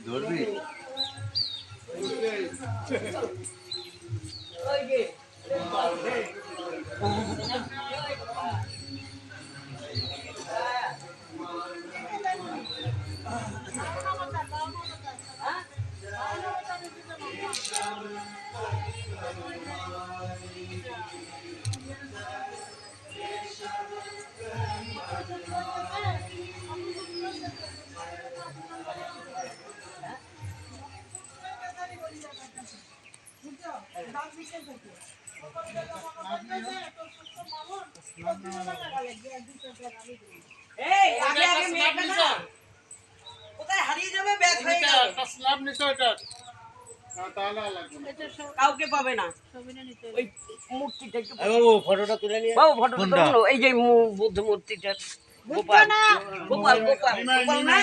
ধরবি কাউকে পাবে না ওই মূর্তিটা একটু ফটোটা তুলে নিয়ে বাবু ফটোটা তুলো এই যে বুদ্ধ মূর্তিটা গোপাল গোপাল গোপাল গোপাল না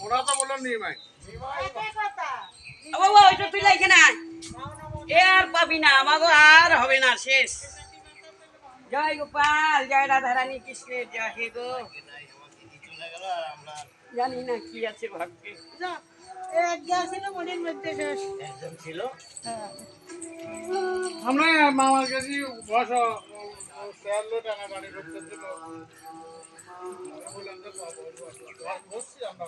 ওরা তো বললো নিমাই বাবা ওইটা তুই লাগে না এ আর পাবি না আমাকে আর হবে না শেষ জয় গোপাল জয় রাধারানী কৃষ্ণের জয় হে গো জানি না কি আছে ভাগ্যে একদম ছিল আমরা মামার কাছে বসো তেরো টাকা গাড়ি করতে দিল বললাম যে বসছি আমরা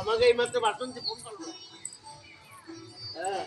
আমাকে এই মাত্র বাটন দিয়ে ফোন করলো হ্যাঁ